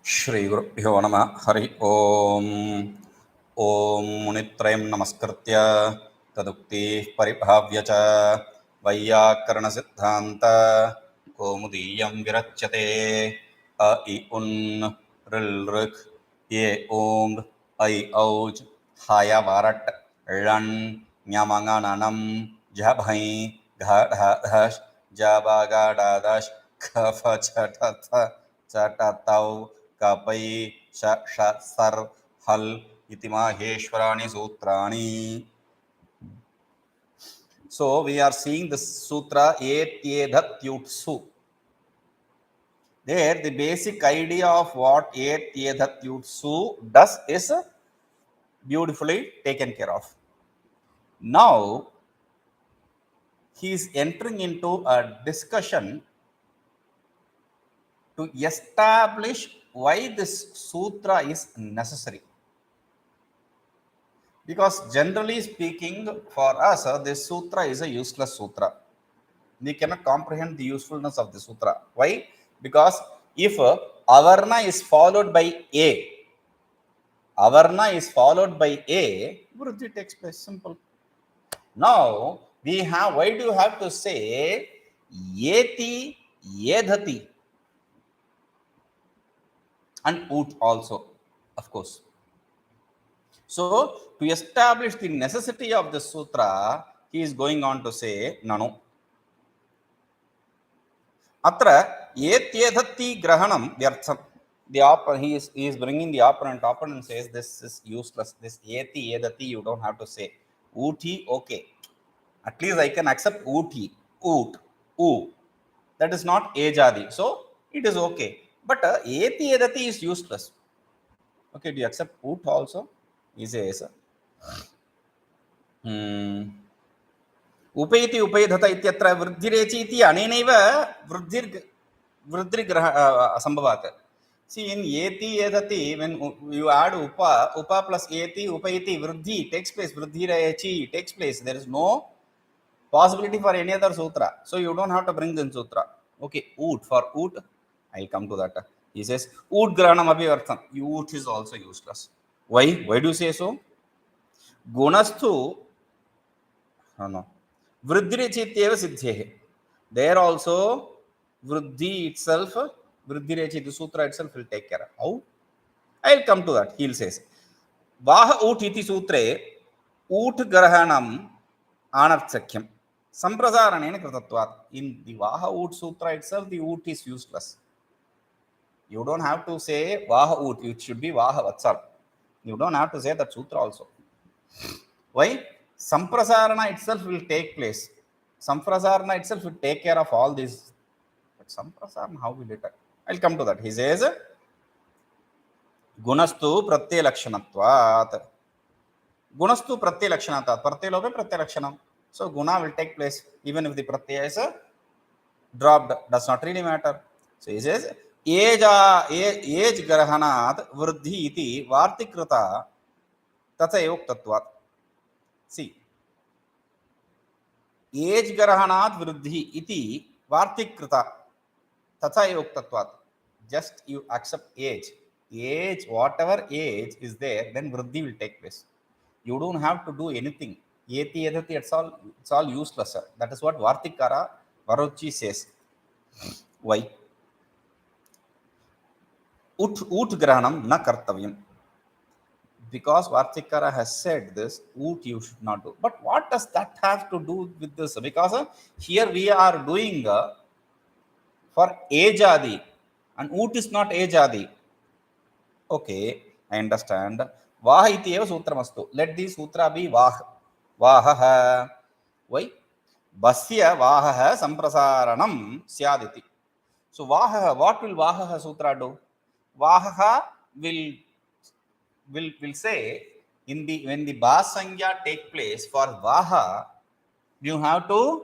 Shri Gurubhyo Namah Hari Om. Om Munitrayam Namaskritya Tadukti Paribhavyacha Vayyakarana Siddhanta Komudiyam Virachyate A I Un Ril Rik Ye Ong I Auj Haya Varat Ran Nyamangananam Jabhai Ghadhadash Jabagadash Kafachatata Chatatau Kapai Sar Hal Itimaheshwarani Sutrani. So we are seeing this sutra Etedatyutsu. There the basic idea of what Etedatyutsu does is beautifully taken care of. Now he is entering into a discussion to establish why this sutra is necessary. Because generally speaking, for us, this sutra is a useless sutra. We cannot comprehend the usefulness of the sutra. Why? Because if avarna is followed by a, vriddhi takes place. Simple. Now we have. Why do you have to say yeti, yedhati, and ut also? Of course. So, to establish the necessity of the sutra, he is going on to say, nanu. Atra etyedhati grahanam vyartham. He is bringing the opponent. Opponent says this is useless. This eti edati you don't have to say. Uti, okay. At least I can accept uti, ut, u. That is not ejadi. So, it is okay. But eti edati is useless. Okay, do you accept ut also? He says, उपैति उपैधत इत्यत्र वृद्धिरेचि इति अनेनैव वृद्धिर्ग्रह असम्भवात्. See, in eti edati, when you add upa plus eti, upaiti, vruddhi takes place, vruddhirechi takes place. There is no possibility for any other sutra. So you don't have to bring the sutra. Okay, ut, for ut, I'll come to that. He says, ut granam abhi artham. Ut is also useless. Why? Why do you say so? Gunastu, no. Vruddhirechityeva siddhehe. There also vruddhi itself, vruddhirechi, the sutra itself will take care of. How? I'll come to that. He'll says, Vaha ut iti sutre ut grahanam anartsakyam samprasaranena kritatvat. In the Vaha ut sutra itself, the ut is useless. You don't have to say Vaha ut. It should be Vaha vatsal. You don't have to say that sutra also. Why? Samprasarana itself will take place. Samprasarana itself will take care of all these. But Samprasarana, how will it? I'll come to that. He says, Gunastu pratyay lakshanatvat. Gunastu pratyay lakshanatvat. Pratyay lope pratyay lakshanam. So guna will take place even if the pratyay is dropped. Does not really matter. So he says, age grahanat vruddhi iti vartikrita tatha yoktatvat. See, age grahanat vruddhi iti vartikrita tatha yoktatvat. Just you accept age. Age, whatever age is there, then vruddhi will take place. You don't have to do anything. Eti edati, it's all useless. Sir. That is what Vartikara Varochi says. Why? Ut grahanam na kartavyam. Because Vartikara has said this, ut you should not do. But what does that have to do with this? Because here we are doing for ejadi, and ut is not ejadi. Okay, I understand. Vah iti eva sutramastu. Let the sutra be vah. Vahaha. Why? Basya vahaha samprasaranam syaditi. So vahaha, what will vahaha sutra do? Vahaha will say when the basangya take place for vaha, you have to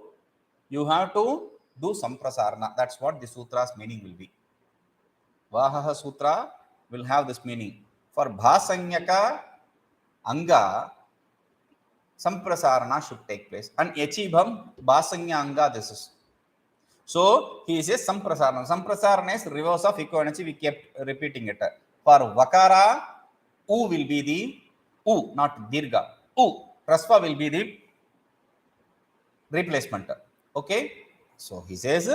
do samprasarana. That's what the sutra's meaning will be. Vahaha sutra will have this meaning. For bhasanyaka anga, samprasarana should take place. And echibham bhasanya anga this is. So he says samprasarana. Samprasarana is reverse of equivalency. We kept repeating it. For vakara, u will be the u, not dirgha. U. Rasva will be the replacement. Okay. So he says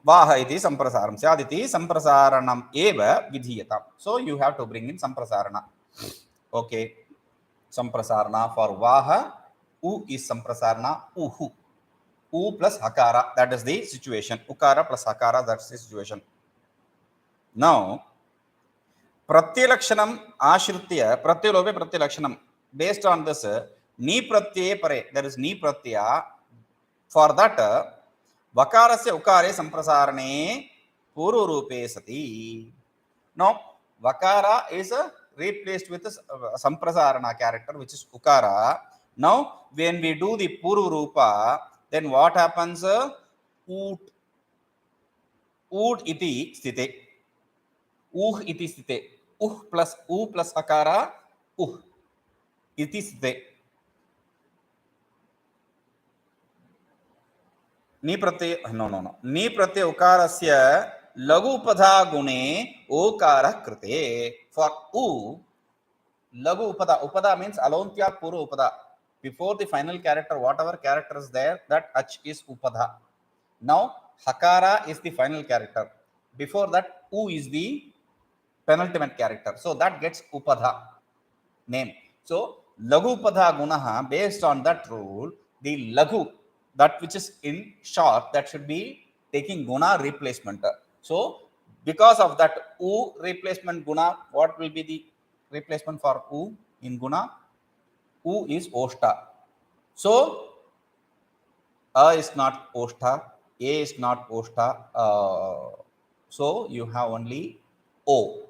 vaha iti samprasaram syaditi samprasaranam eva vidhiyatam. So you have to bring in samprasarana. Okay. Samprasarana for vaha, u is samprasarana uhu. U plus hakara, that is the situation. Ukara plus hakara, that's the situation. Now pratyalakshanam ashritya pratyalope pratyalakshanam, based on this ni pratyaye pare, there is ni pratyaya. For that vakarasya ukare samprasarane pururupe sati. Now vakara is replaced with a samprasarana character, which is ukara. Now when we do the pururupa, then what happens? Ut iti sthite, iti sthite, plus u plus akara iti sthite. नी प्रत्यय नी प्रत्यय उकारस्य लघु उपधा गुणे ओकारः कृते. For u, लघु उपधा means alontyat puru upada. Before the final character, whatever character is there, that ach is upadha. Now hakara is the final character. Before that, u is the penultimate character. So that gets upadha name. So laghu upadha gunaha, based on that rule, the laghu, that which is in short, that should be taking guna replacement. So because of that u replacement guna, what will be the replacement for u in guna? U is oshta. So a is not oshta, a is not oshta, so you have only o.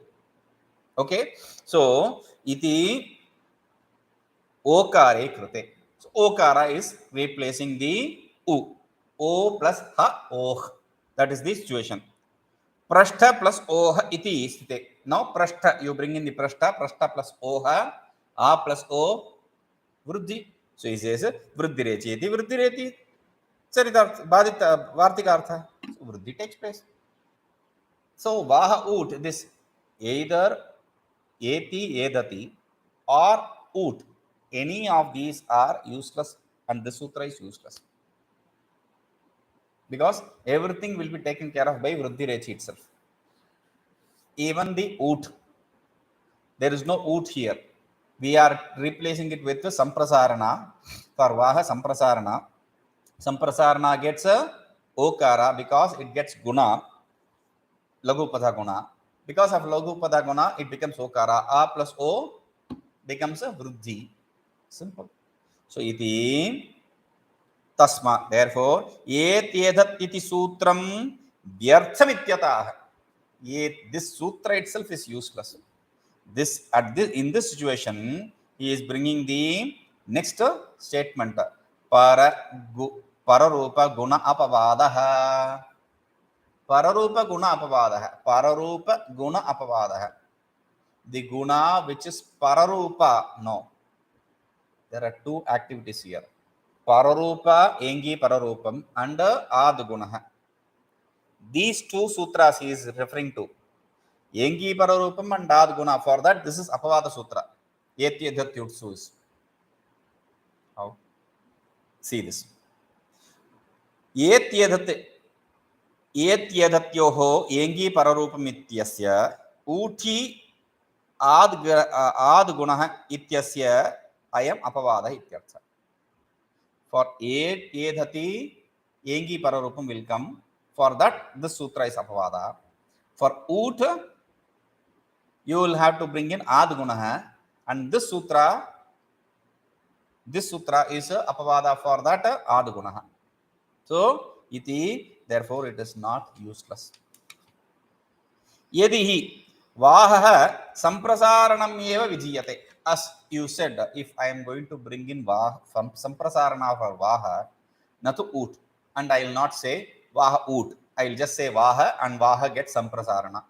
Okay, so iti okare krute. So okara is replacing the u. O plus ha, oh. That is the situation. Prashtha plus oha iti sthite. Now prashtha, you bring in the prashtha plus oha, a plus o, vruddhi. So he says vruddhi reti charitartha badita vartikartha. So vruddhi takes place. So vaha ut, this either eti edati or ut, any of these are useless, and this sutra is useless, because everything will be taken care of by vruddhi rechi itself. Even the ut, there is no ut here. We are replacing it with the samprasarana. For vaha samprasarana, samprasarana gets a okara because it gets guna, laghu upadha guna. Because of laghu upadha guna, it becomes okara. A plus o becomes a vruddhi. Simple. So iti tasma, therefore etedat iti sutram vyartham ityatah. This sutra itself is useless. This in this situation, he is bringing the next statement, pararupa guna apavadah. Pararupa guna apavadah. Pararupa guna apavadah. The guna which is pararupa, no. There are two activities here. Pararupa, engi pararupam, and adgunah. These two sutras he is referring to. Engi pararupam and adguna. For that, this is apavada sutra. Etedatyutsu is. How? See this. Etedatyoho engi pararupam ityasya uti adgunah ityasya ayam apavada ityartha. For edhati, engi pararupam will come. For that, this sutra is apavada. For ut, you will have to bring in adgunah, and this sutra is apavada for that adgunah. So iti, therefore it is not useless. Yadi hi vaha samprasaranam eva vidhiyate. As you said, if I am going to bring in vaha, samprasarana for vaha, natu ut, and I will not say vaha ut. I will just say vaha, and vaha gets samprasarana.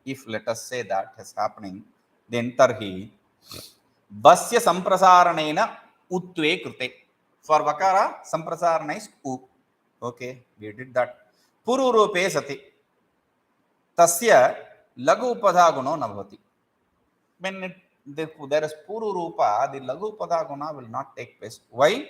If let us say that is happening, then tarhi basya samprasaranena utve krute. For vakara, samprasarana is u. Okay, we did that. पुरुरूपे सति तस्य लघु उपधा गुणो न भवति. When there is pururupa, the laghu pada guna will not take place. Why?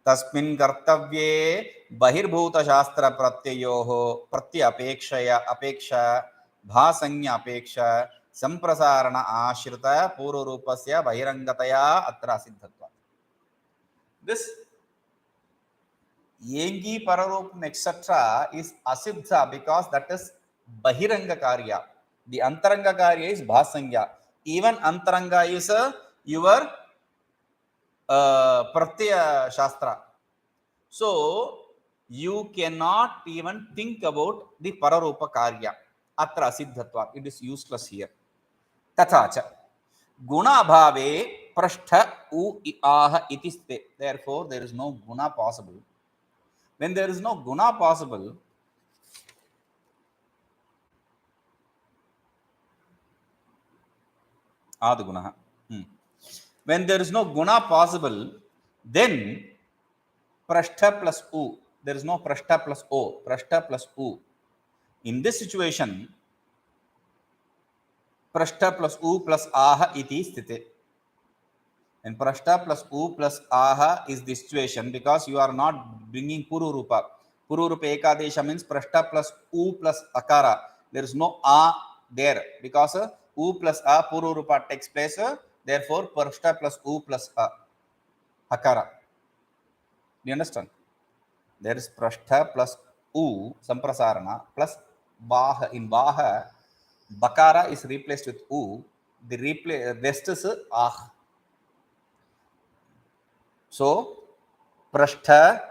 Tasmin kartavye bahirбhuta shastra pratyayoho apeksha bhasanya apeksha samprasarana ashrita pururupasya bahirangataya atra asiddhatva. This yengi pararupam etc. is asiddha because that is bahiranga karya. The antaranga karya is bhasanya. Even antaranga is your pratyaya shastra. So you cannot even think about the pararupa karya. Atra asiddhatva. It is useless here. Tathacha guna bhave prashtha u aha iti ste. Therefore there is no guna possible. When there is no guna possible, adguna. When there is no guna possible, then prashtha plus u. There is no prashtha plus o. Prashtha plus u. In this situation, prashtha plus u plus aha iti sthite. And prashtha plus u plus aha is the situation because you are not bringing pururupa. Pururupa ekadesha means prashtha plus u plus akara. There is no a there because u plus a pururupa takes place. Therefore, prashtha plus u plus a akara. Do you understand? There is prashtha plus u samprasarana plus baha. In baha, bakara is replaced with u. The rest is ah. So, prashtha,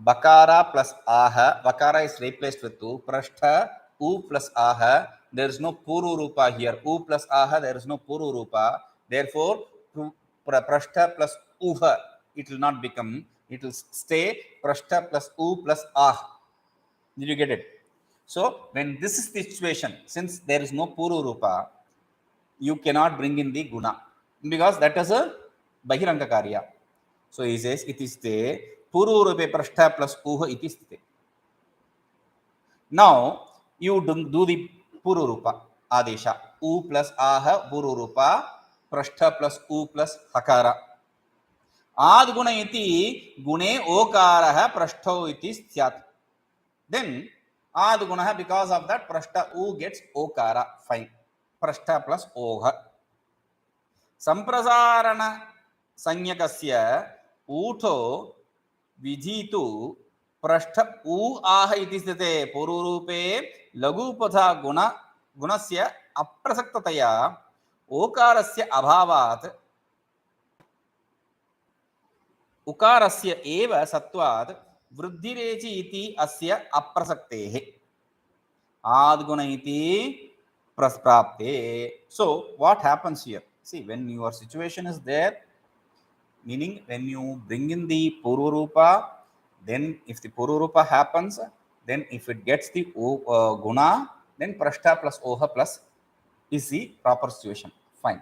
bakara plus aha, bakara is replaced with u, prashtha, u plus aha, there is no pururupa here, u plus aha, there is no pururupa, therefore, prashtha plus uha, it will not become, it will stay prashtha plus u plus ah. Did you get it? So, when this is the situation, since there is no pururupa, you cannot bring in the guna, because that is a bahiranga karya. So he says, iti ste pururupe prashtha plus uha iti sthite. Now, you do the pururupa adesha. U plus aha pururupa, prashtha plus u plus hakara. Adguna iti gune okaraha prashtho iti sthyat. Then, adguna because of that prashtha u gets okara. Fine. Prashtha plus oha. Samprasarana sanyakasya ऊठो विधितु पृष्ठ ऊ आह इति स्थिते पुरुरूपे लघुपथा गुणस्य अप्रसक्ततया ओकारस्य अभावात् उकारस्य एव सत्वात् वृद्धिरेचि इति अस्य अप्रसक्तेः आद्गुण इति प्राप्ते. So what happens here? See, when your situation is there, meaning when you bring in the pururupa, then if the pururupa happens, then if it gets the guna, then prashtha plus oha plus is the proper situation. Fine.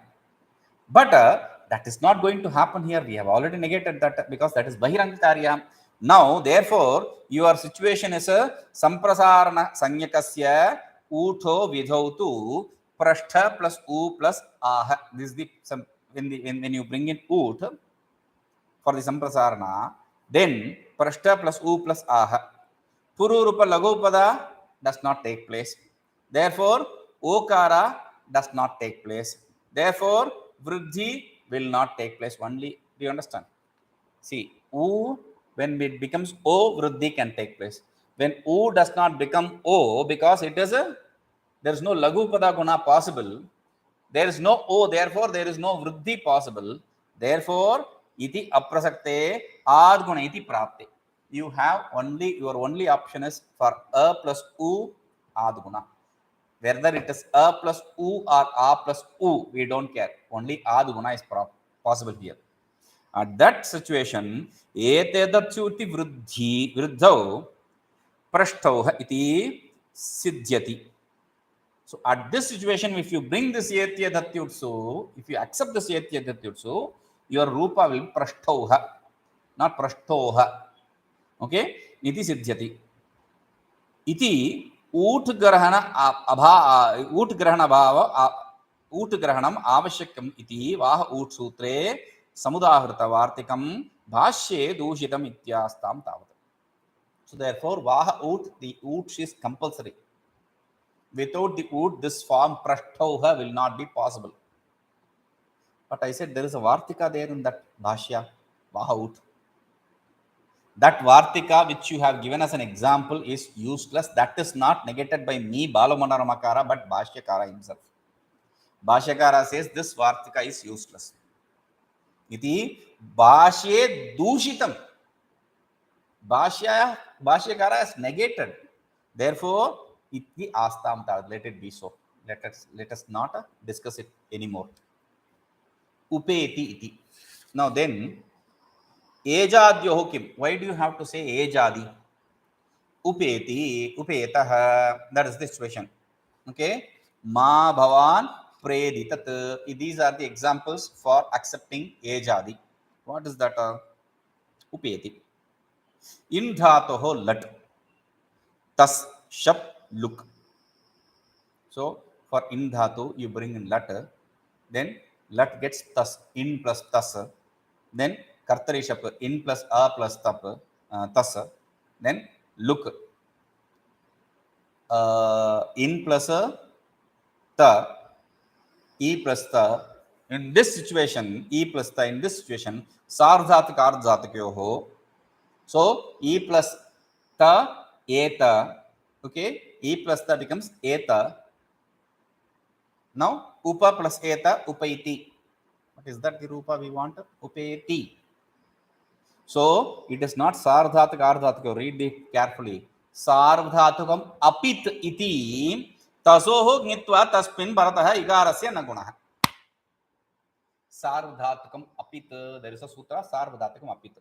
But that is not going to happen here. We have already negated that because that is bahiranga karya. Now, therefore, your situation is a samprasarana sanyakasya utho vidhautu prashtha plus u plus aha. This is the when you bring in ut for the samprasarana, then prashtha plus u plus aha. Pururupa laghupada does not take place. Therefore, okara does not take place. Therefore, vruddhi will not take place. Only, do you understand? See, u, when it becomes o, vruddhi can take place. When u does not become o, because it is there is no laghupada guna possible, there is no o, therefore there is no vruddhi possible. Therefore, iti aprasakte adguna iti prapte. You have only, your only option is for a plus u adguna. Whether it is a plus u or a plus u, we don't care. Only adguna is possible here. At that situation, etedatyutsu vriddhau prashtauha iti siddhyati. So at this situation, if you bring this etedatyutsu, if you accept this etedatyutsu, your rupa will be prashtauha, not prashtoha. Okay? Iti siddhyati. इति ऊट ग्रहण अभा ऊट ग्रहण भाव ऊट ग्रहणम आवश्यकम इति वाह ऊट सूत्रे समुदाहृत वार्तिकम भाष्ये दूषितम इत्यास्ताम तावत्. So therefore वाह ऊट, the ऊट is compulsory. Without the ऊट this form prashtauha will not be possible. But I said there is a vartika there in that bhashya vaha út. That vartika which you have given as an example is useless. That is not negated by me Balamanoramakara but Bhashyakara himself. Bhashyakara says this vartika is useless. Iti bhashye dushitam. Bhashyakara has negated. Therefore, iti astam tad. Let it be so. Let us not discuss it anymore. Upeti iti. Now then, Ejadyoho kim. Why do you have to say ejadi? Upeti, upetah. That is the situation. Okay. Ma bhavan preditat. These are the examples for accepting ejadi. What is that? Upeti. In dhatoho lat. Tas shap look. So for in dhatu you bring in lat. Then lat gets tas. In plus tas. Then kartari shap. In plus a plus tap. Tas. Then look. In plus ta, e plus ta. In this situation, e plus ta. In this situation, sardhatak ardhatakyoho. So e plus ta, eta. Okay, e plus ta becomes eta. Now upa plus eta, upaiti. What is that the rupa we want? Upaiti. So it is not sardhatak ardhatakyo. Read it carefully. सार्वधातुकम अपित इति तसोः ङित्वा तस्मिन् परतः इकारस्य न गुणः. सार्वधातुकम अपित, there is a sutra सार्वधातुकम अपित.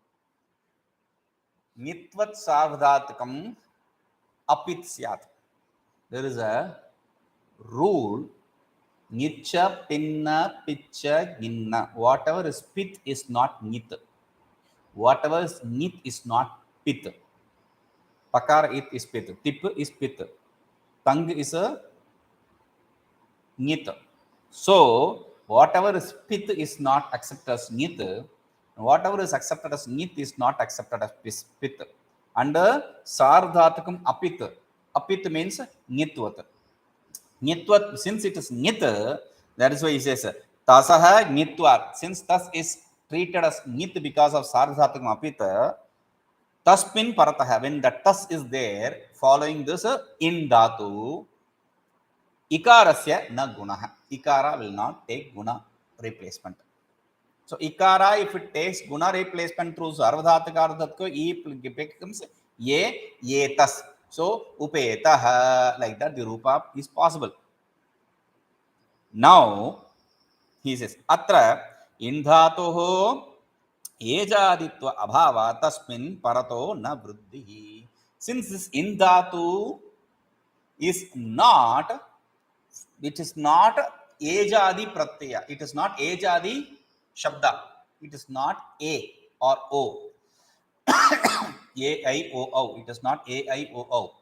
ङित्वत् सार्वधातुकम अपित स्यात्. There is a rule. ङिच्च पिन्न पिच्च ङिन्न. Whatever is pit is not ङित्. Whatever is ङित् is not pit. Pakar it is pit. Tip is pit. Tang is a ङित्. So whatever is pit is not accepted as ङित्. Whatever is accepted as ङित् is not accepted as pit. Under sardhatakam apit. Apit means ङित्vat. ङित्vat, since it is ङित्, that is why he says tasaha ङित्vat. Since tas is treated as ङित् because of sardhatakam apit, tasmin paratah, when the tas is there following this in dhatu, ikarasya na gunah. Ikara will not take guna replacement. So ikara, if it takes guna replacement through sarvadhatakardhatko, e becomes ye tas. So upetah, like that the rupa is possible. Now he says atra indhatoho ejaditva abhava tasmin parato na vruddhi. Since this indhatu is not, it is not ejadi pratyaya, it is not ejadi shabda, it is not a or o. A I O O, it is not A I O O.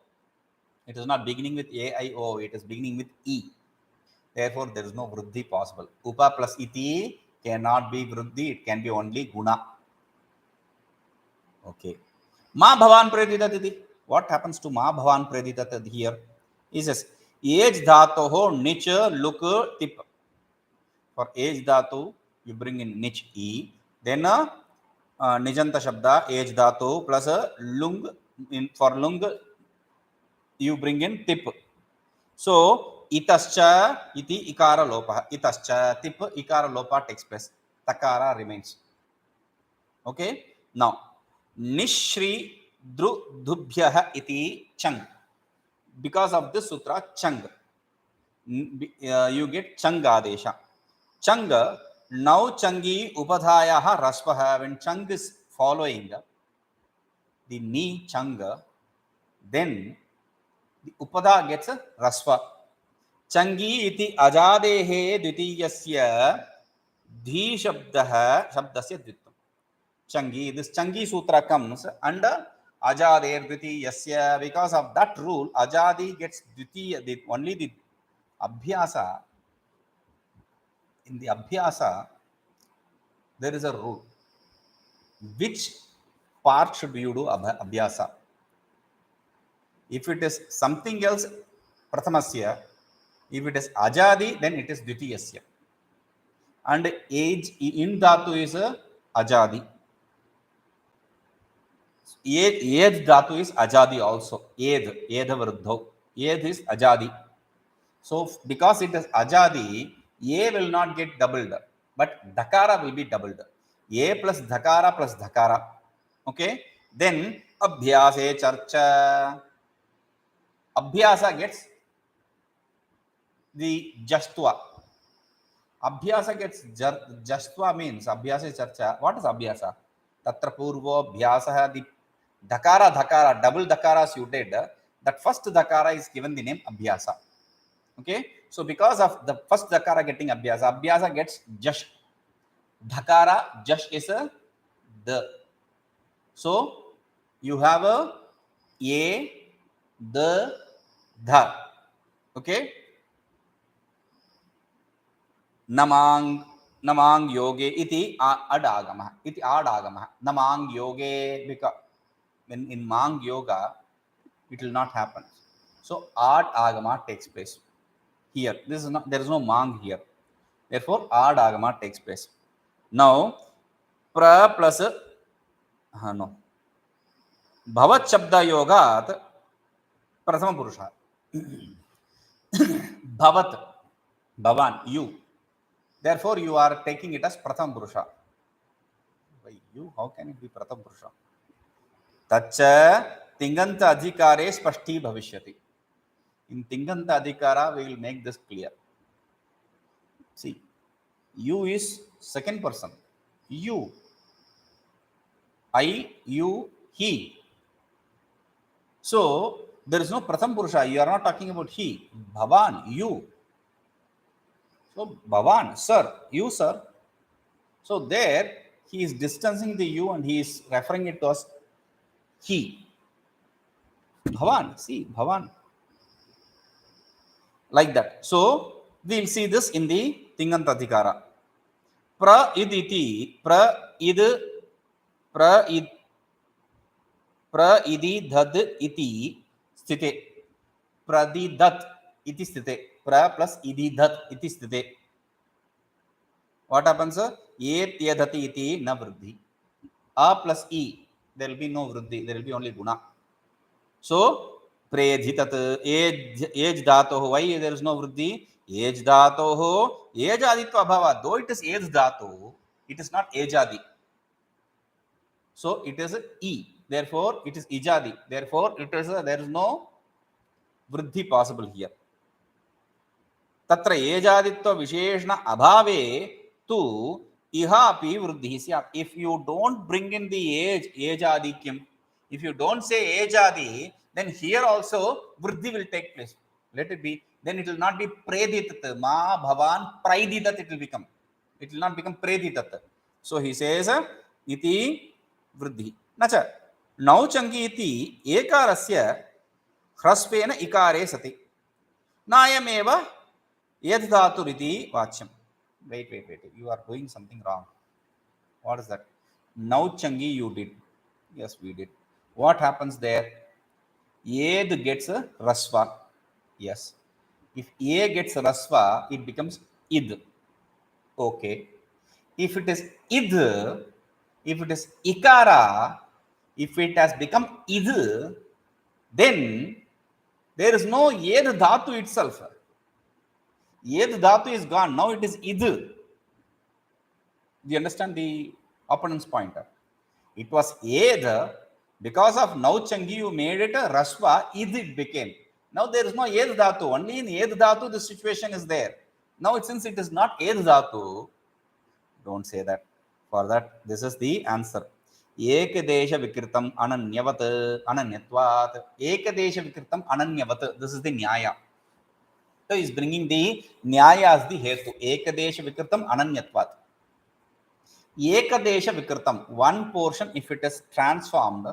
It is not beginning with A I O O, it is beginning with E. Therefore there is no vruddhi possible. Upa plus iti cannot be vruddhi, it can be only guna. Okay. Ma bhavan preditat iti. What happens to ma bhavan preditat here? He says age dhatoho nich look tip. For age dhatu you bring in nich e, then nijanta shabda age dhatu plus lung, in for lung you bring in tip. So itascha iti ikara lopa. Itascha tip ikara lopa takes place. Takara remains. Okay. Now nishri drudhubhyah iti chang. Because of this sutra chang, you get chang adesha. Chang, now changi upadhayaha rasvaha. When chang is following the ni chang, then the upada gets a rasva. Changi iti ajadehe dvitiyasya dhi shabdasya dvittam. Changi, this changi sutra comes under ajader dvitiyasya. Because of that rule, ajadi gets dvitiya, only the abhyasa. In the abhyasa, there is a rule. Which part should you do abhyasa? If it is something else, prathamasya. If it is ajadi, then it is dvitiyasya. And age in dhatu is ajadi. Ed dhatu is ajadi also. Edha vruddho. Ed is ajadi. So because it is ajadi, a will not get doubled, but dhakara will be doubled. A plus dhakara. Okay. Then abhyase charcha. Abhyasa gets the jastva. Abhyasa gets jastva means abhyasa charcha. What is abhyasa? Tatra purvo abhyasa, the dhakara, double dhakaras you did. That first dhakara is given the name abhyasa. Okay. So because of the first dhakara getting abhyasa gets jash. Dhakara, jash is a the. So you have a, the, dha. Okay. Namang yoge iti adagama. Iti adagama. Namang yoge, because in mang yoga it will not happen. So ad agama takes place here. This is not, there is no mang here. Therefore ad agama takes place. Now pra plus no bhavat shabda yogat prathama purusha. Bhavat, bhavan, you. Therefore, you are taking it as Pratham Purusha. By you, how can it be Pratham Purusha? Tacha Tinganta Adhikare Spashti Bhavishyati. In Tinganta Adhikara, we will make this clear. See, you is second person. You. I, you, he. So, there is no Pratham Purusha. You are not talking about he. Bhavan, you. So, Bhavan, sir, you, sir. So, there he is distancing the you and he is referring it to as he. Bhavan, see, Bhavan. Like that. So, we will see this in the Tingantadhikara. Pra iditi, pra idi dhad iti sthite. Pradidat iti sthite. Pra plus idi dhat iti sthite. What happens? Etedatyutsu iti na vruddhi. A plus e, there will be no vruddhi, there will be only guna. So, predhitat, age dhatoh, why there is no vruddhi? Age dhatoh, age aditva bhava. Though it is age dhatoh, it is not ejadi. So, it is e. Therefore, it is ijadi. Therefore, it is there is no vruddhi possible here. Tatra ejaditva visheshna abhave tu ihapi vruddhi syat. If you don't bring in the age adikyam, if you don't say ejadi, then here also vruddhi will take place. Let it be. Then it will not be preditat. Ma bhavan praiditat it will become. It will not become preditat. So he says iti vruddhi. Nacha nauchangi iti ekarasya hrasvena ikare sati. Nayameva yadhaturiti vachyam. Wait. You are doing something wrong. What is that? Nauchangi you did. Yes, we did. What happens there? Ed gets a rasva. Yes. If A gets a rasva, it becomes id. Okay. If it is id, if it is ikara, if it has become id, then there is no ed dhatu itself. Ed dhatu is gone. Now it is id. Do you understand the opponent's point? It was ed. Because of nauchangi, you made it a rasva, id it became. Now there is no ed dhatu. Only in ed dhatu the situation is there. Now since it is not ed dhatu, don't say that. For that, this is the answer. Ekadesha vikritam ananyatvat. Ekadesha vikritam ananyavat. This is the nyaya. So he is bringing the nyaya as the hetu. Ekadesha vikritam ananyatvat. Ekadesha vikritam. One portion, if it is transformed,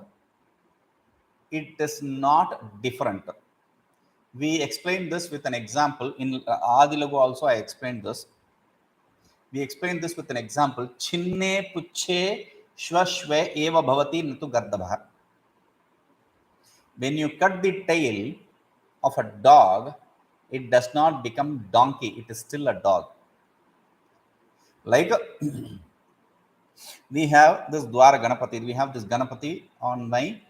it is not different. We explained this with an example. In Adilagu also I explained this. We explained this with an example. Chinne pucche shvashve eva bhavati natu gardabha. When you cut the tail of a dog, it does not become donkey. It is still a dog. Like we have this Dwara Ganapati. We have this Ganapati on my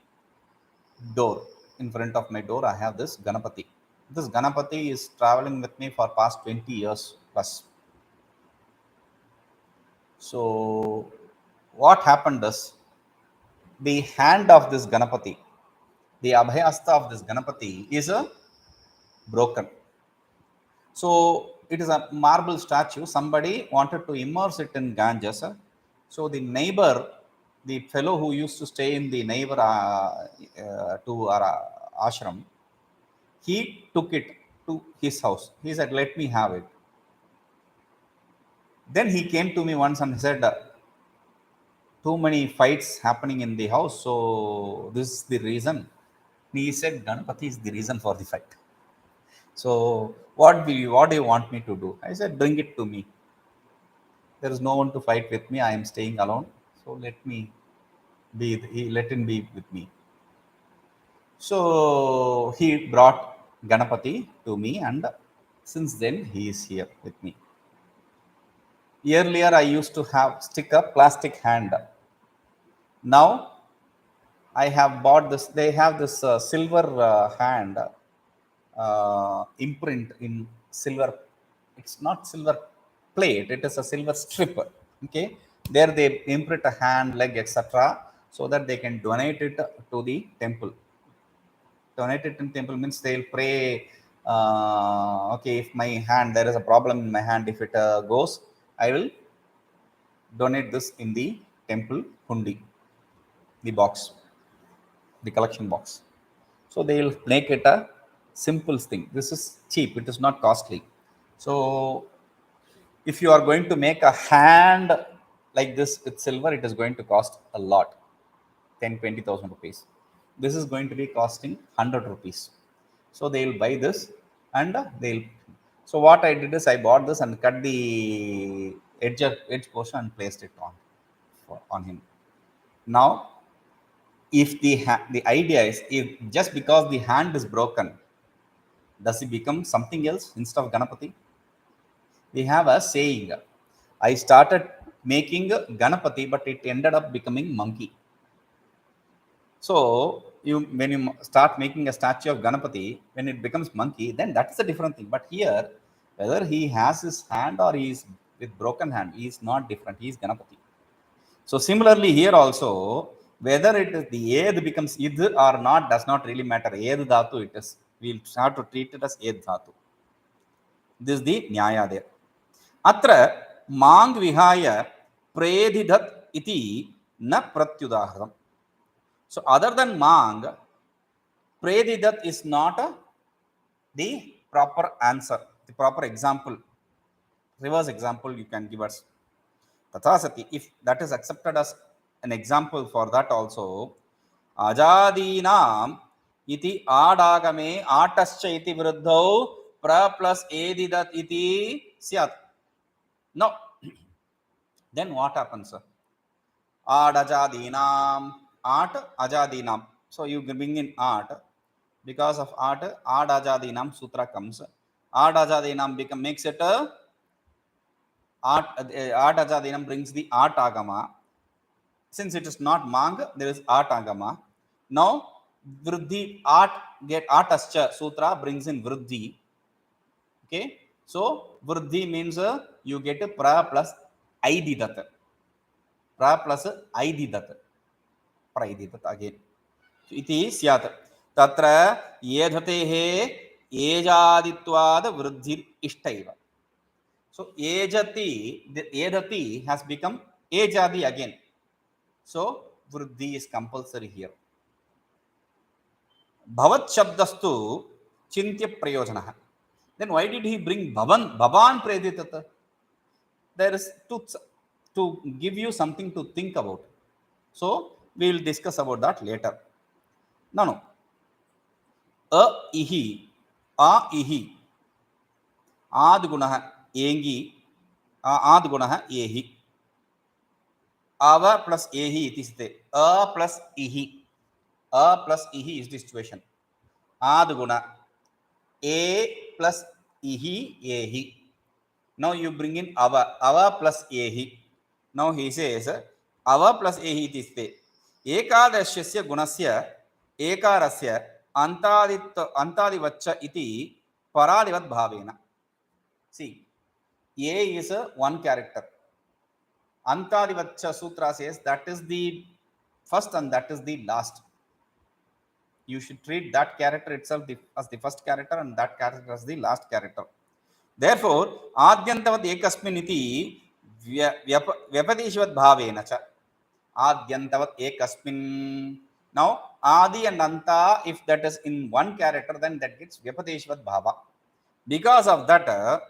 door. In front of my door, I have this Ganapati. This Ganapati is traveling with me for past 20 years plus. So what happened is the hand of this Ganapati, the Abhayasta of this Ganapati is broken. So it is a marble statue. Somebody wanted to immerse it in Ganges. So the neighbor, the fellow who used to stay in the neighbor to our ashram, he took it to his house. He said, "Let me have it." Then he came to me once and said, "Too many fights happening in the house. So this is the reason." He said, "Ganapati is the reason for the fight. So what do you want me to do?" I said, "Bring it to me. There is no one to fight with me. I am staying alone. So let him be with me." So he brought Ganapati to me, and since then he is here with me. Earlier I used to have stick a plastic hand. Now I have bought this. They have this silver hand imprint in silver. It's not silver plate. It is a silver strip. Okay, there they imprint a hand, leg, etc., so that they can donate it to the temple. Donate it in temple means they'll pray. Okay, if my hand, there is a problem in my hand, if it goes, I will donate this in the temple hundi, the box, the collection box. So they will make it a simple thing. This is cheap. It is not costly. So if you are going to make a hand like this with silver, it is going to cost a lot, 10,000-20,000 rupees. This is going to be costing 100 rupees. So they will buy this and they'll. So what I did is I bought this and cut the edge portion and placed it on him. Now, if the idea is, if just because the hand is broken, does it become something else instead of Ganapati? We have a saying. I started making Ganapati, but it ended up becoming monkey. So when you start making a statue of Ganapati, when it becomes monkey, then that's a different thing. But here, whether he has his hand or he is with broken hand, he is not different. He is Ganapati. So similarly here also, whether it is the ed becomes id or not does not really matter. Ed dhatu it is. We'll start to treat it as ed dhatu. This is the nyaya there. Atra mang vihaya predhidat iti na pratyudaharam. So other than mang, Predidat is not the proper answer, the proper example. Reverse example you can give us. Tathasati, if that is accepted as an example for that also, Ajadinam iti adagame atascha iti viruddhau pra plus edidat iti syat. No. Then what happens? Ad ajadinam, art ajadinam. So you bring in art. Because of art ajadinam sutra comes. Art ajadinam makes it art ajadinam brings the art agama. Since it is not mang, there is art agama. Now vriddhi art artascha sutra brings in vriddhi. Okay, so vriddhi means you get a pra plus aididat. Pra plus aididat. Praididat again. इति स्यात् तत्र एधतेः एजादित्वाद वृद्धि इष्टैव. So edati has become ejadi again. So vruddhi is compulsory here. Bhavat shabdastu chintya prayojana. Then why did he bring bhavan preditat? There is to give you something to think about. So we will discuss about that later. No. a ihi, a ihi, ad gunah engi, ad gunah ehi, ava plus ehi iti sthite, a plus ihi, a plus ihi is the situation, ad guna, a plus ihi ehi. Now you bring in ava plus ehi. Now he says ava plus ehi iti sthite, ekadashyasya gunasya ekarasya antadivaccha iti paradivat bhavena. See, a is a one character. Antadivaccha sutra says that is the first and that is the last. You should treat that character itself as the first character and that character as the last character. Therefore, adyantavat ekasmin iti vyapadeshvat bhavena cha. Adyantavat ekasmin. Now, adi and anta, if that is in one character, then that gets vyapadeshvat bhava. Because of that,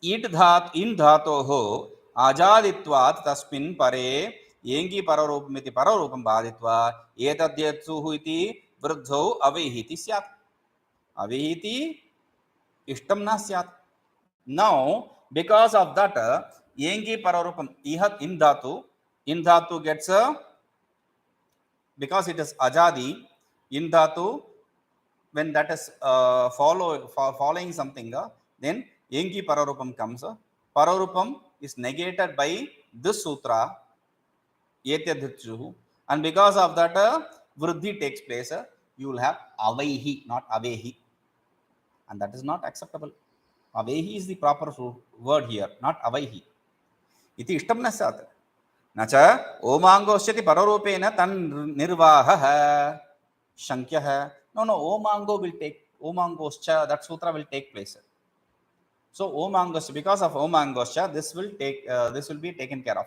in dhatoho ajaditvat tasmin pare yengi pararupamiti pararupam bhaditva etadyatsu iti vruddhau avehiti syat. Avehiti ishtam na syat. Now, because of that, yengi pararupam ihat in dhatu gets a, because it is ajadi, in dhatu, when that is following something, then yengi pararupam comes. Pararupam is negated by this sutra, Etedatyutsu, and because of that, vruddhi takes place. You will have avaihi, not avehi, and that is not acceptable. Avehi is the proper word here, not avaihi. Iti ishtam na sat. Nacha omangosyati pararupeena tan nirvaha shankyaha. No, omango will take, omangoscha, that sutra will take place. So omangoscha, because of omangoscha, this will be taken care of.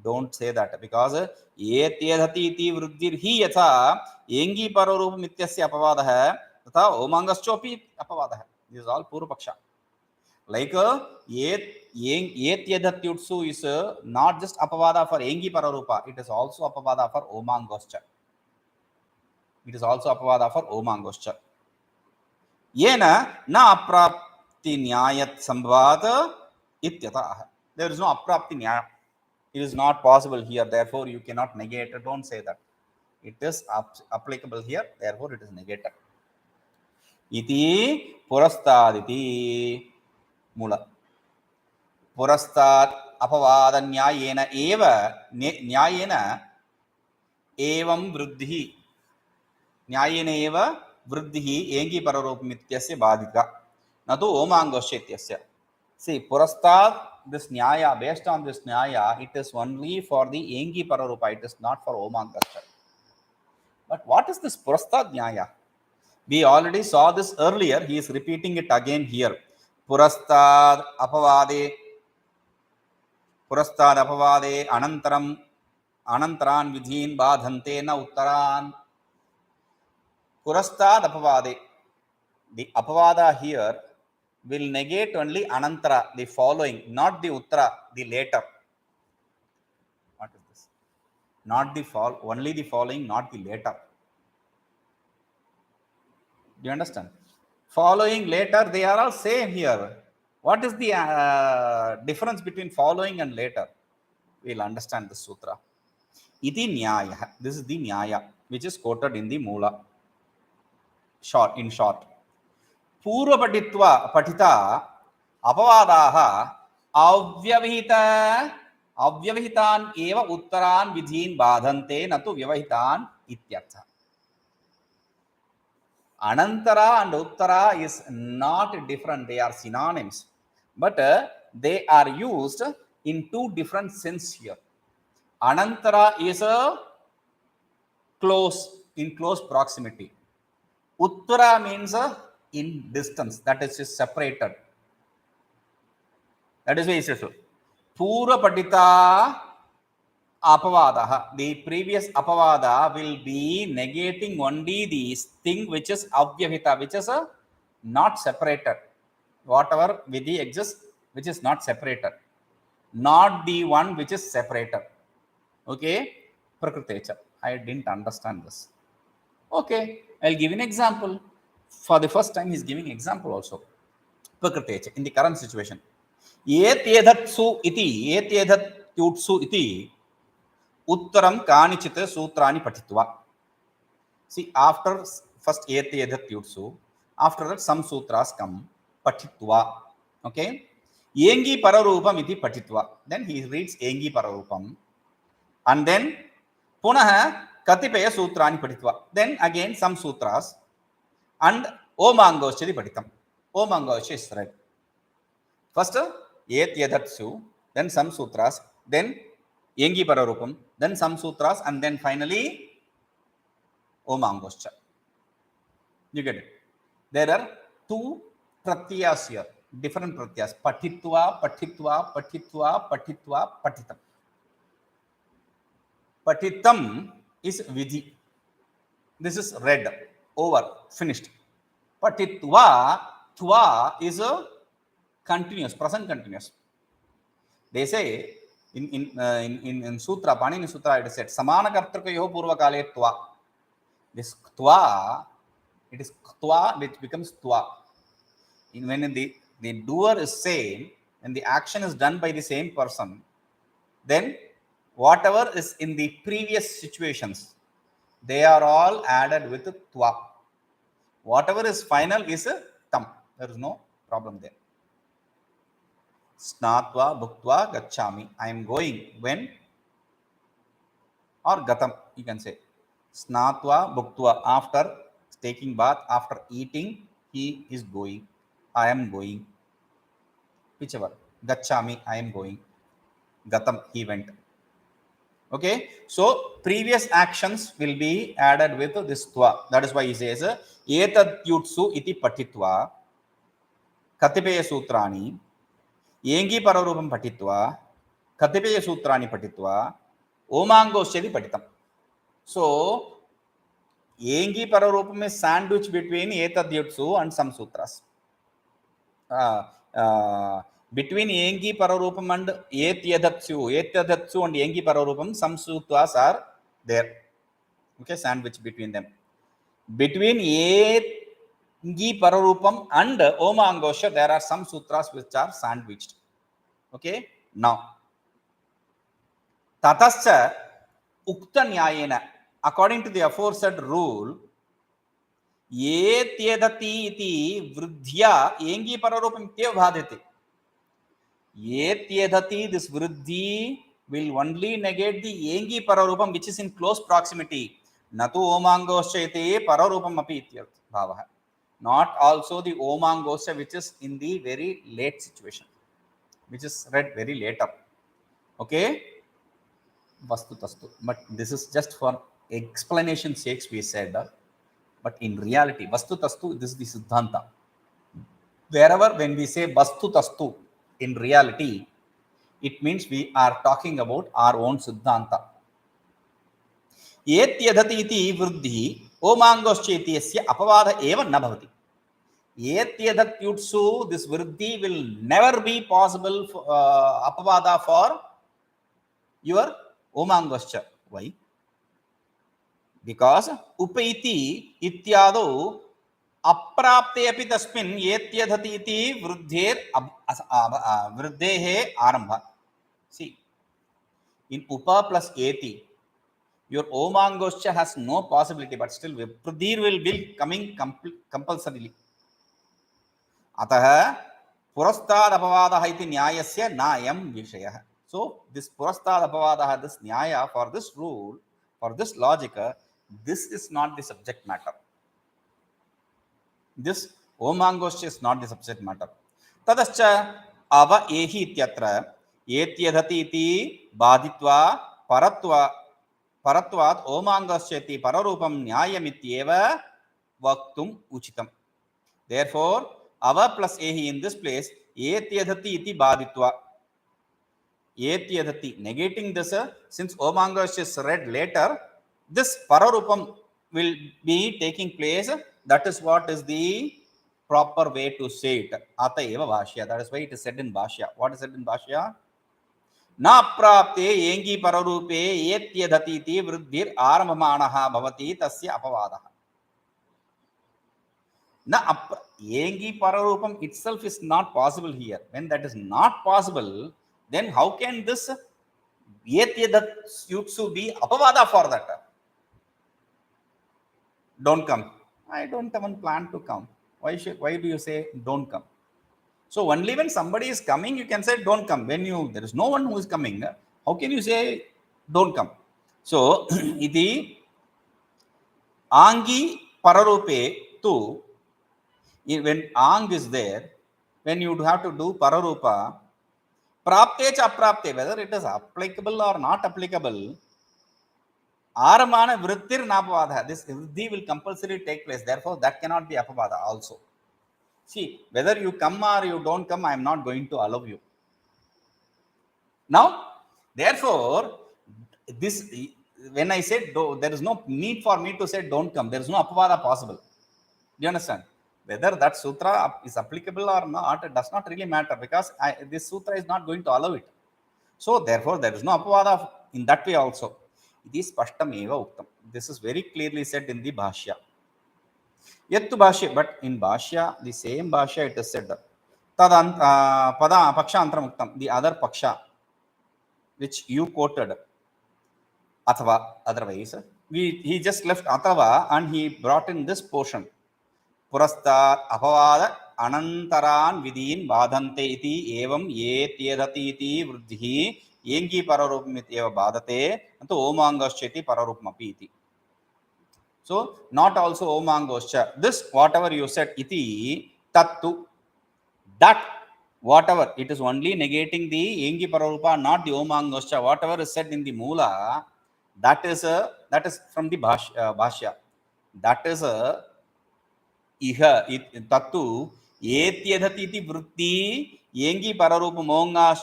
Don't say that, because etedati iti vruddhirhi yatha yengi pararupam ityasya apavadah tatha omangaschopi apavadah. This is all purva paksha. Like Etedatyutsu is not just apavada for engi pararupa, it is also apavada for omangoscha. It is also apavada for omangoscha. Yena na aprapti nyayat sambhavat ityatah. There is no aprapti nyaya. It is not possible here, therefore you cannot negate it. Don't say that. It is applicable here, therefore it is negated. Iti purastaditi mula. पुरस्तात् अपवाद न्यायेन एव न्यायेन एवं वृद्धिः न्यायेन एव वृद्धिः angry पररूपमित्यस्य बाधिका न तु ओमांगस्य इत्यस्य. See, purastat, this nyaya, based on this nyaya, it is only for the engi pararupa, it is not for omangasya. But what is this purastat nyaya? We already saw this earlier, he is repeating it again here. Purastat apavade, पुरस्ताद अपवादे अनंतरान विधीन बाधन्ते न उत्तरान. पुरस्ताद अपवादे, the apavada here will negate only anantara, the following, not the uttara, the later. What is this? Not the only the following, not the later. Do you understand? Following, later, they are all same here. What is the difference between following and later? We'll understand this sutra. Iti nyaya. This is the nyaya which is quoted in the Mula. In short. Purva patita apavadaha avyavihitan eva uttaran vidhin badhante natu vyavahitan ityartha. Anantara and uttara is not different, they are synonyms, but they are used in two different sense here. Anantara is a in close proximity. Uttara means in distance, that is separated. That is why it says Purva Patita Apavadaha. The previous Apavada will be negating only this thing which is Avyavita, which is not separated. Whatever Vidhi exists, which is not separated. Not the one which is separated. Okay? Prakritecha. I didn't understand this. Okay, I'll give an example. For the first time, he's giving example also. In the current situation. एतेदत्सु इति उत्तरं कानिचित् सूत्राणि पठित्वा. See, after first एतेदत्युत्सु, after that some sutras come, पठित्वा. Okay? Yengi pararupam iti patitva. Then he reads Yengi pararupam. And then Punaha Katipaya Sutrani Patitva. Then again some sutras and Omangoshri Patitam. Omangosh is read. First Etedatyutsu, then some sutras, then Yengi pararupam, then some sutras, and then finally Omangoscha. You get it? There are two pratyas here, different pratyas. Patitva, patitva, patitva, patitva, patitam. Patitam is vidhi. This is read, over, finished. Patitva, tva is a continuous, present continuous. They say in Sutra, Panini Sutra, it is said, Samana Kartrakayo Purvakale tva. This tva, it is tva, which becomes tva. When the doer is same, and the action is done by the same person, then whatever is in the previous situations, they are all added with tva. Whatever is final is tam. There is no problem there. Snatva bhuktva gacchami. I am going when, or gatam, you can say. Snatva bhuktva, after taking bath, after eating, he is going. I am going. Whichever. Gacchami, I am going. Gatam, he went. Okay, so previous actions will be added with this tva. That is why he says Etedatyutsu iti patitva Katipaya Sutrani Yengi pararupam patitva Katipaya Sutrani patitva Omangoshri patitam. So Yengi pararupam is sandwich between Etedatyutsu and some sutras. Between Yengi pararupam and Etedatyutsu and Yengi pararupam, some sutras are there. Okay, sandwich between them. Between Yengi pararupam and Omangosha, there are some sutras which are sandwiched. Okay, now Tatascha Ukta Nyayena, according to the aforesaid rule, Etedati iti vruddhya Yengi pararupam tyev bhadete. Etyedati, this vriddhi will only negate the Yengi pararupam which is in close proximity. Natu Omangosha pararupam api ityarth bhavaha. Not also the Omangosha which is in the very late situation, which is read very later. Okay? Vastu tastu. But this is just for explanation sakes we said. But in reality, Vastu tastu, this is the Siddhanta. Wherever when we say Vastu tastu, in reality, it means we are talking about our own Siddhanta. Etyedati iti vruddhi Omangoscha apavada eva na bhavati. Etedatyutsu, this vruddhi will never be possible for, apavada for your Omangoscha. Why? Because upaiti ityado अप्राप्ते अपि तस्मिन् एत्यदति इति वृद्धेर वृद्धेः आरम्भ. See, in upa plus eti, your Omangoscha has no possibility, but still vruddhir will be coming compulsorily. अतः पुरस्ताद अपवादः इति न्यायस्य नायं विषयः. So this purastad apavadaha, this nyaya, for this rule, for this logic, this is not the subject matter. This Omangoscha is not the subject matter. Tadascha ava ehi ityatra etyadhati iti badhitva paratvat Omangoscha iti pararupam nyayamityeva vaktum uchitam. Therefore, ava plus ehi in this place, etyadhati iti badhitva. Etyadhati, negating this, since Omangoscha is read later, this pararupam will be taking place. That is what is the proper way to say it. Ata eva bhashya. That is why it is said in bhashya. What is said in bhashya? Na prapte yengi pararupe etyadhati iti vruddhir arambhamanaha bhavati tasya apavadaha. Na yengi pararupam itself is not possible here. When that is not possible, then how can this Etedatyutsu be apavada for that? Don't come. I don't even plan to come. Why do you say don't come? So only when somebody is coming, you can say don't come. When there is no one who is coming, how can you say don't come? So iti angi pararupe tu, when ang is there, when you have to do pararupa, prapte cha aprapte, whether it is applicable or not applicable, aramana vrittir napavada, this vriddhi will compulsory take place. Therefore that cannot be apavada also. See, whether you come or you don't come, I am not going to allow you. Now, therefore, this, when I said there is no need for me to say don't come, there is no apavada possible. Do you understand? Whether that sutra is applicable or not, it does not really matter, because this sutra is not going to allow it. So therefore there is no apavada in that way also. It is spashtam eva uktam. This is very clearly said in the bhashya. Yet to bhashya, but in bhashya, the same bhashya, it is said pada paksha antaramuktam, the other paksha which you quoted, athava, otherwise he just left athava and he brought in this portion. Purastat apavada anantaran vidin badante iti evam etyadati iti vruddhi yengi pararupam eva badate antu omangascheti pararupamapi iti. So not also omangoscha. This whatever you said iti tattu, that whatever, it is only negating the yengi pararupa, not the omangoscha. Whatever is said in the moola, that is from the bhashya. That is iha tattu etyadati iti vritti yengi pararupa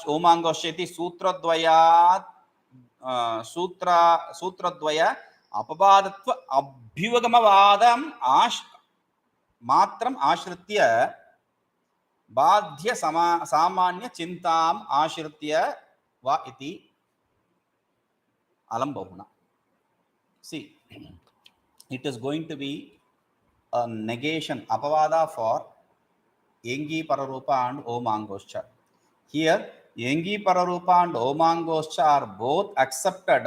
omangoshyati sutradvaya apabadatva abhyugamavadam matram ashritya बाध्य सामान्य चिंताम आश्रित्य वा इति alam bahuna. See, it is going to be a negation, apavada, for yengi pararupa and omangoscha. Here yengi pararupa and omangoscha are both accepted.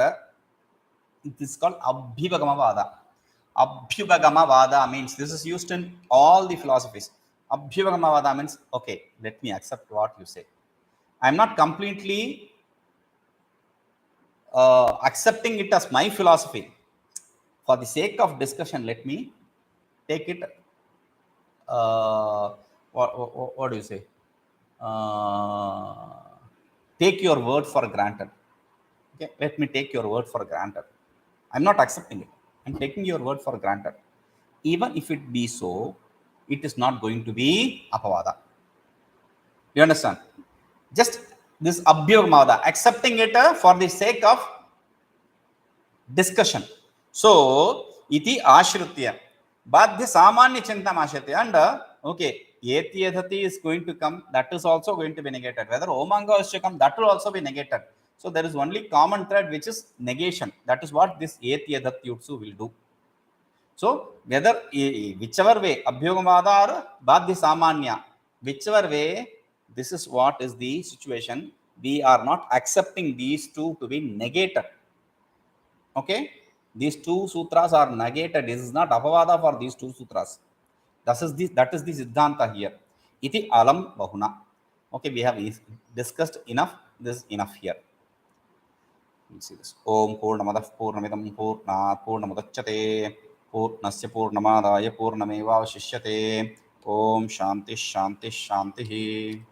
It is called abhyugamavada. Abhyugamavada means, this is used in all the philosophies. Abhyugamavada means, okay, let me accept what you say. I am not completely accepting it as my philosophy. For the sake of discussion, let me take it. What do you say? Take your word for granted. Okay, let me take your word for granted. I am not accepting it. I am taking your word for granted. Even if it be so, it is not going to be apavada. You understand? Just this abhyugamavada, accepting it for the sake of discussion. So iti ashritya badhya samanya chintam ashritya, and okay, etyadati is going to come, that is also going to be negated. Whether omanga is to come, that will also be negated. So there is only common thread, which is negation. That is what this Etedatyutsu will do. So whether whichever way, abhyugamavada or badhya samanya, whichever way, this is what is the situation. We are not accepting these two to be negated. Okay, these two sutras are negated. This is not apavada for these two sutras. That is the siddhanta here. Iti alam bahuna. Okay, we have discussed enough. This is enough here. We'll see this. Om purnamadah purnamidam purnat purnamudachyate purnasya purnamadaya purnamevavashishyate. Om shanti shanti shanti.